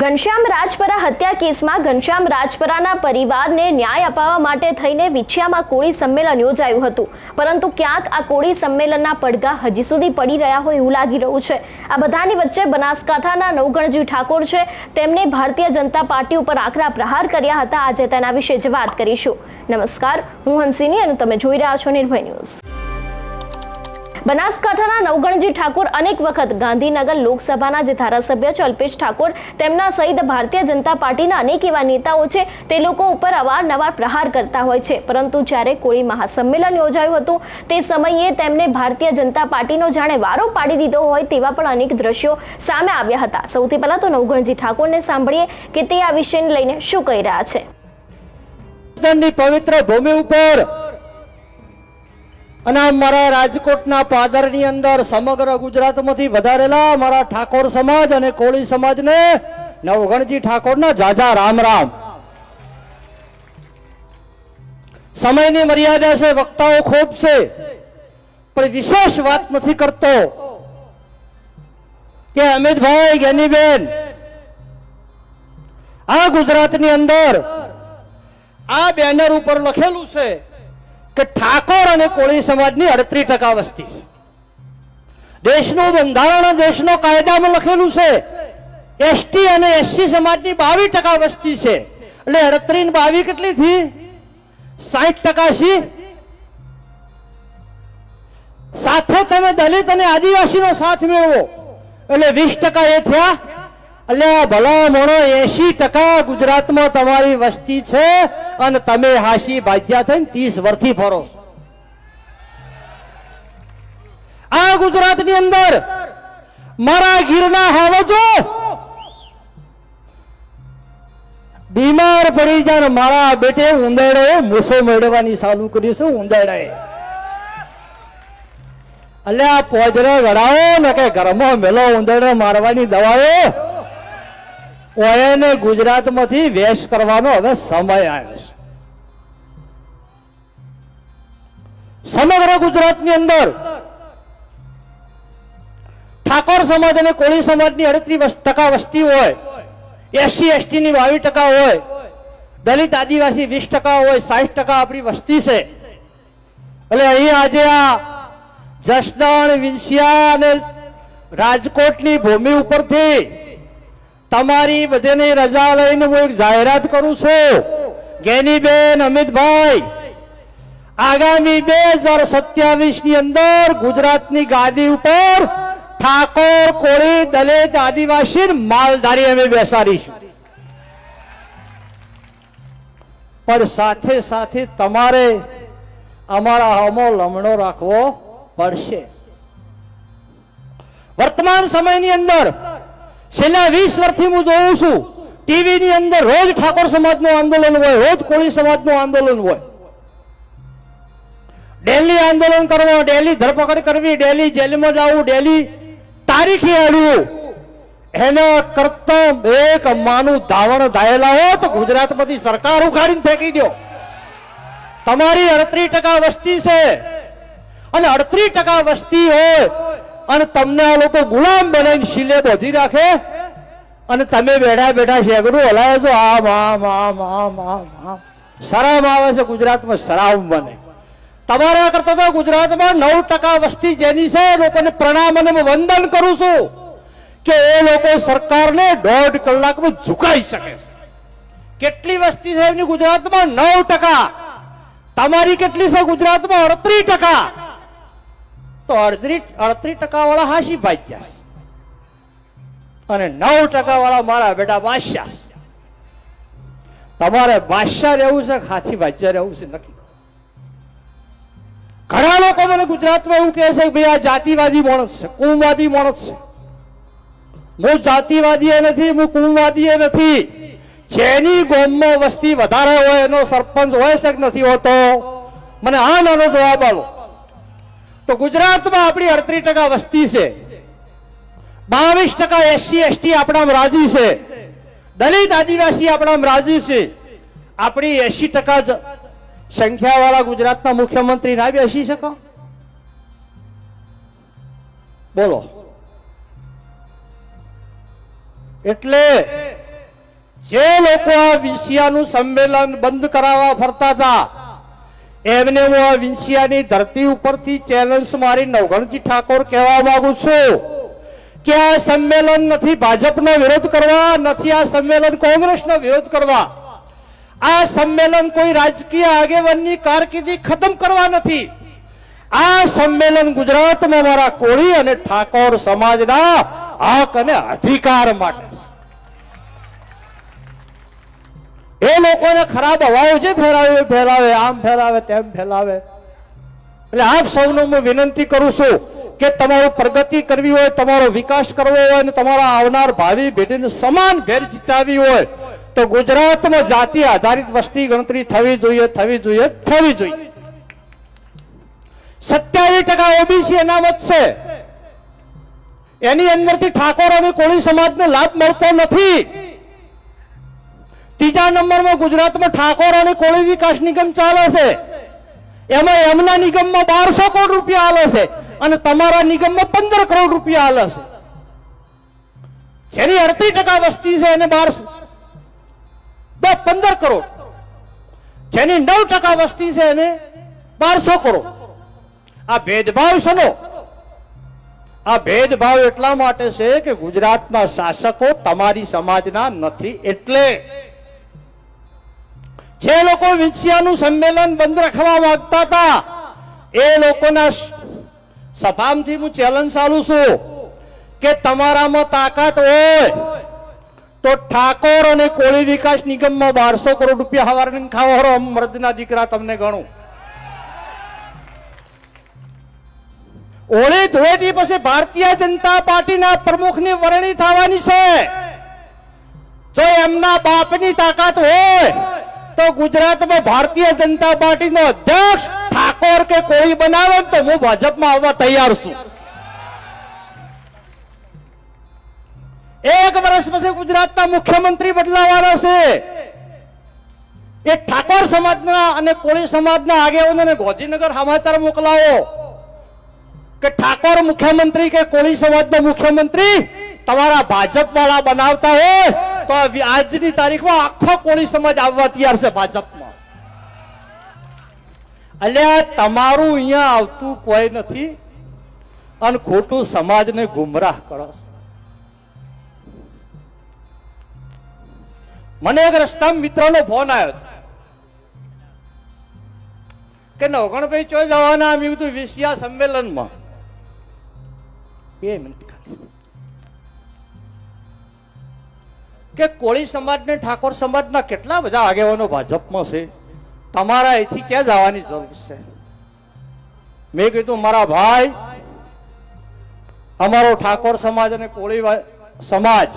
ઘનશ્યામ રાજપરા હત્યા કેસમાં ઘનશ્યામ રાજપરાના પરિવારને ન્યાય અપાવવા માટે થઈને વિછિયામાં કોળી સંમેલન યોજાયું હતું, પરંતુ ક્યાંક આ કોળી સંમેલનના પડઘા હજી સુધી પડી રહ્યા હોય એવું લાગી રહ્યું છે। આ બધાની વચ્ચે બનાસકાંઠાના નવગણજી ઠાકોર છે, તેમને ભારતીય જનતા પાર્ટી ઉપર આકરા પ્રહાર કર્યા હતા। આજે તેના વિશે જ વાત કરીશું। નમસ્કાર, હું હંસિની અને તમે જોઈ રહ્યા છો નિર્ભય ન્યૂઝ। બનાસકાંઠાના નવગણજી ઠાકોર અનેક વખત ગાંધીનગર લોકસભાના જે ધારાસભ્ય છે અલ્પેશ ઠાકોર, તેમના સહિત ભારતીય જનતા પાર્ટીના અનેક એવા નેતાઓ છે તે લોકો ઉપર અવારનવાર પ્રહાર કરતા હોય છે, પરંતુ જ્યારે કોળી મહાસંમેલન યોજાયું હતું તે સમયે તેમને ભારતીય જનતા પાર્ટીનો જાણે વારો પાડી દીધો હોય તેવા પણ અનેક દ્રશ્યો સામે આવ્યા હતા। સૌથી પહેલા તો નવગણજી ઠાકોરને સાંભળીએ કે તે આ વિષયને લઈને શું કહી રહ્યા છે। પવિત્ર ભૂમિ ઉપર અને મારા રાજકોટના પાદરની અંદર સમગ્ર ગુજરાતમાંથી વધારેલા મારા ઠાકોર સમાજ અને કોળી સમાજને નવગણજી ઠાકોરના જાજા રામ રામ। સમયની મર્યાદા છે, વક્તાઓ ખૂબ છે, પણ વિશેષ વાત નથી કરતો કે અમિતભાઈ, જ્ઞાનીબેન, આ ગુજરાતની અંદર આ બેનર ઉપર લખેલું છે કે ઠાકોર અને કોળી સમાજની 38% વસ્તી છે। દેશનું બંધારણ, દેશનો કાયદામાં લખેલું છે એસટી અને એસસી સમાજની 22% વસ્તી છે, એટલે 38 ને 22 કેટલી થી 60% છે। સાથે તમે દલિત અને આદિવાસીનો સાથ મેળવો એટલે 20% એ થયા, એટલે ભલા મોણો 80% ગુજરાતમાં તમારી વસ્તી છે અને તમે હાશી ભાજ્યા થઈને 30 વર્ષથી ફરો। આ ગુજરાતની અંદર મારા ગીરના હાવજો બીમાર પડી જાય, મારા બેટે ઉંદરડે મૂસો મેળવવાની ચાલુ કર્યું છે। ઉંદરડે એટલે આ પોજરે ગળાવો ને કે ઘરમાં મેલો ઉંદરડે મારવાની દવાઓ ઓયને ગુજરાતમાંથી વેશ કરવાનો હવે સમય આવ્યો છે। સમગ્ર ગુજરાતની અંદર ઠાકોર સમાજ અને કોળી સમાજની 38% વસ્તી હોય, એસસી એસટી ની 22% હોય, દલિત આદિવાસી 20% હોય, 60% આપણી વસ્તી છે। એટલે અહીં આજે આ જસદણ, વિંછિયા અને રાજકોટની ભૂમિ ઉપરથી તમારી બધેની રજા લઈને હું એક જાહેરાત કરું છું, જ્ઞાનીબેન, અમિતભાઈ, આગામી 2027 ની અંદર ગુજરાતની ગાદી ઉપર ઠાકોર, કોળી, દલિત, આદિવાસી માલધારી અમે બેસાડીશું, પણ સાથે સાથે તમારે અમારા હમો લમણો રાખવો પડશે। વર્તમાન સમયની અંદર છેલ્લા 20 વર્ષથી હું જોઉં છું ટીવી ની અંદર રોજ ઠાકોર સમાજનું આંદોલન હોય, રોજ કોળી સમાજનું આંદોલન હોય। ડેલી આંદોલન કરવું, ડેલી ધરપકડ કરવી, ડેલી જેલમાં જવું, ડેલી તારીખે અડવું, એના કરતા એક માનું ધાવણ ધાયેલા હો તો ગુજરાતમાંથી સરકાર ઉખાડીને ફેંકી દો। તમારી 38% વસ્તી છે અને 38% વસ્તી હોય અને તમને આ લોકો ગુલામ બનાવીને શીલે બોધી રાખે અને તમે બેઠા બેઠા શેગડું હલાવો છો। આમ આમ આમ આમ આમ આમ શરમ આવે છે, ગુજરાતમાં શરાબ બને। તમારા કરતા તો ગુજરાતમાં 9% વસ્તી જેની છે, લોકોને પ્રણામ અને વંદન કરું છું કે એ લોકો સરકારને 1.5 કલાકમાં ઝુકાઈ શકે છે। કેટલી વસ્તી છે એમની ગુજરાતમાં? 9%। તમારી કેટલી છે ગુજરાતમાં? 38%। તો 38% વાળા હાશી ભાજ્યા અને 9% વાળા મારા બેટા બાદશાહ। તમારે બાદશાહ રહેવું છે, હાથી ભાજ્યા રહેવું છે, નક્કી। ઘણા લોકો મને ગુજરાતમાં એવું કહે છે કે ભાઈ આ જાતિવાદી માણસ છે, કુમવાદી માણસ છે। હું જાતિવાદી નથી, હું કુમવાદી નથી। જેની ગામમાં વસ્તી વધારે હોય એનો સરપંચ હોય છે કે નથી હોતો? મને હા નાનો જવાબ આપો। તો ગુજરાતમાં આપણી 38% વસ્તી છે, 22% એસસી એસટી આપણામાં રાજી છે, દલિત આદિવાસી આપણામાં રાજી છે। આપણી 80% સંખ્યા વાળા ગુજરાતના મુખ્યમંત્રી ના બેસી શકો? બોલો। એટલે જે લોકો આ વિંસિયાનું સંમેલન બંધ કરાવવા ફરતા હતા એમને હું આ વિંસિયાની ધરતી ઉપરથી ચેલેન્જ મારી નવઘણજી ઠાકોર કહેવા માંગુ છું કે આ સંમેલન નથી ભાજપનો વિરોધ કરવા, નથી આ સંમેલન કોંગ્રેસનો વિરોધ કરવા, આ સંમેલન કોઈ રાજકીય આગેવાનની કારકિર્દી ખતમ કરવા નથી. આ સંમેલન ગુજરાતમાં મારા કોળી અને ઠાકોર સમાજના હક અને અધિકાર માટે. એ લોકોને ખરાબ હવાઓ જે ફેલાવે, આમ ફેલાવે, તેમ ફેલાવે. એટલે આપ સૌને હું વિનંતી કરું છું કે તમારું પ્રગતિ કરવી હોય, તમારો વિકાસ કરવો હોય અને તમારા આવનાર ભાવિ પેઢીને સમાન ભેર જીતાવી હોય તો ગુજરાતમાં જાતિ આધારિત વસ્તી ગણતરી થવી જોઈએ. 27% ઓબીસી અનામત છે, એની અંદરથી ઠાકોર અને કોળી સમાજને લાભ મળતો નથી. ત્રીજા નંબરમાં ગુજરાતમાં ઠાકોર અને કોળી વિકાસ નિગમ ચાલે છે, એમાં એમના નિગમમાં 1200 કરોડ રૂપિયા આલે છે અને તમારા નિગમમાં 15 કરોડ રૂપિયા આલે છે. જેની 38% વસ્તી છે એને 15 કરોડ, જેની 9% વસ્તી છે એને 1200 કરોડ. આ ભેદભાવ શેનો? આ ભેદભાવ એટલા માટે છે કે ગુજરાતના શાસકો તમારી સમાજના નથી. એટલે જે લોકો વિંસિયાનું સંમેલન બંધ રાખવા માંગતા હતા એ લોકોના સભામાંથી હું ચેલેન્જ ચાલું છું કે તમારામાં તાકાત હોય તો ઠાકોર અને કોળી વિકાસ નિગમમાં 1200 કરોડ રૂપિયા હવારે ખાવો હરો મર્દના દીકરા તમને ગણું. હોળી ધૂળેટી પછી ભારતીય જનતા પાર્ટીના પ્રમુખની વરણી થવાની છે. જો એમના બાપની તાકાત હોય તો ગુજરાતમાં ભારતીય જનતા પાર્ટીનો અધ્યક્ષ ઠાકોર કે કોળી બનાવે તો હું ભાજપમાં આવવા તૈયાર છું. 1 વર્ષ પછી ગુજરાતના મુખ્યમંત્રી બદલાવાના છે. એ ઠાકોર સમાજના અને કોળી સમાજના આગેવાનોને ગાંધીનગર સમાચાર મોકલાવો કે ઠાકોર મુખ્યમંત્રી કે કોળી સમાજનો મુખ્યમંત્રી તમારા ભાજપ વાળા બનાવતા હોય તો આજની તારીખમાં આખો કોળી સમાજ આવવા તૈયાર છે ભાજપમાં. અલ્યા તમારું અહીંયા આવતું કોઈ નથી અને ખોટું સમાજને ગુમરાહ કરો. મને એક રસ્તા મિત્રનો ફોન આવ્યો કે નવગણભાઈ ચોય જવાના. અમે કીધું વિંસિયા સંમેલનમાં. 2 મિનિટ કે કોળી સમાજ ને ઠાકોર સમાજના કેટલા બધા આગેવાનો ભાજપમાં છે, તમારા અહીંથી ક્યાં જવાની જરૂર છે? મેં કીધું મારા ભાઈ, અમારો ઠાકોર સમાજ અને કોળી સમાજ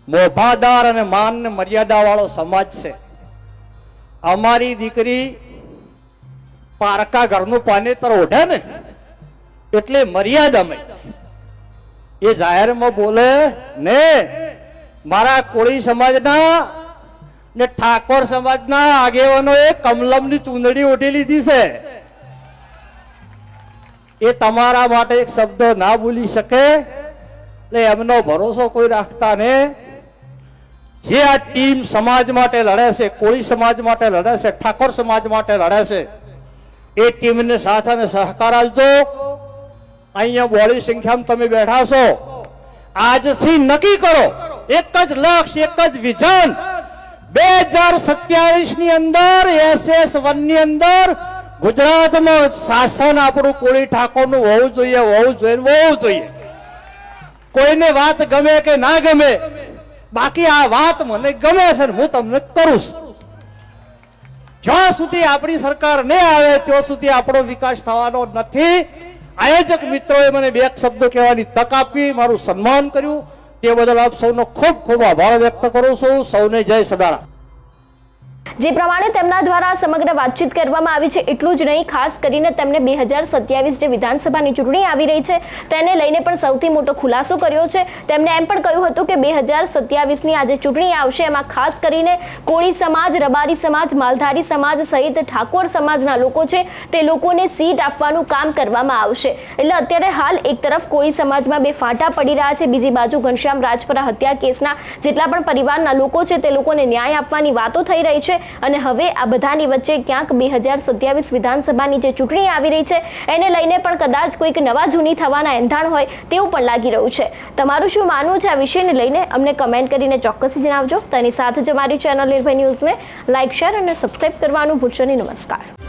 મોભાદાર અને માન ને મર્યાદા વાળો સમાજ છે. અમારી દીકરી પારકા ઘરનું પાનેતર ઓઢે ને એટલે મર્યાદામાં એ જાહેરમાં બોલે ને. મારા કોળી સમાજના ને ઠાકોર સમાજના આગેવાનોએ કમલમની ચૂંદડી ઓઢી લીધી છે. એ તમારા માટે એક શબ્દ ના બોલી શકે એટલે એમનો ભરોસો કોઈ રાખતા ને. જે આ ટીમ સમાજ માટે લડે છે, કોળી સમાજ માટે લડે છે, ઠાકોર સમાજ માટે લડે છે, એ ટીમને સાથ અને સહકાર આપજો. અહીંયા બોળી સંખ્યામાં તમે બેઠા છો. આજથી નક્કી કરો એક જ લક્ષ્ય, એક જ વિઝન. 2027 ની અંદર SS1 ની અંદર ગુજરાતમાં શાસન આપણું કોળી ઠાકોરનું હોવું જોઈએ. કોઈને વાત ગમે કે ના ગમે, બાકી આ વાત મને ગમે છે ને હું તમને કરું છું. જ્યાં સુધી આપણી સરકાર નહીં આવે ત્યાં સુધી આપણો વિકાસ થવાનો નથી. આયોજક મિત્રોએ મને 2 શબ્દો કહેવાની તક આપી, મારું સન્માન કર્યું, તે બદલ આપ સૌનો ખૂબ ખૂબ આભાર વ્યક્ત કરું છું. સૌને જય સદારામ. જે પ્રમાણે તેમના દ્વારા સમગ્ર વાતચીત કરવામાં આવી છે. એટલું જ નહીં, ખાસ કરીને તેમને 2027 જે વિધાનસભાની ચૂંટણી આવી રહી છે તેને લઈને પણ સૌથી મોટો ખુલાસો કર્યો છે. તેમણે એમ પણ કહ્યું હતું કે 2027ની આ જે ચૂંટણી આવશે એમાં ખાસ કરીને કોળી સમાજ, રબારી સમાજ, માલધારી સમાજ સહિત ઠાકોર સમાજના લોકો છે તે લોકોને સીટ આપવાનું કામ કરવામાં આવશે. એટલે અત્યારે હાલ એક તરફ કોળી સમાજમાં બે ફાંટા પડી રહ્યા છે, બીજી બાજુ ઘનશ્યામ રાજપરા હત્યા કેસના જેટલા પણ પરિવારના લોકો છે તે લોકોને ન્યાય આપવાની વાતો થઈ રહી છે. અને હવે આ બધાની વચ્ચે ક્યાંક 2027 વિધાનસભાની જે ચૂંટણી આવી રહી છે એને લઈને પણ કદાચ કોઈક નવા જૂની થવાના એંધાણ હોય તેવું પણ લાગી રહ્યું છે. તમારું શું માનવું છે આ વિષયને લઈને અમને કમેન્ટ કરીને ચોક્કસ જણાવજો. તેની સાથે જ અમારી ચેનલ નિર્ભય ન્યૂઝને લાઇક, શેર અને સબસ્ક્રાઇબ કરવાનું ભૂલશો નહીં. નમસ્કાર.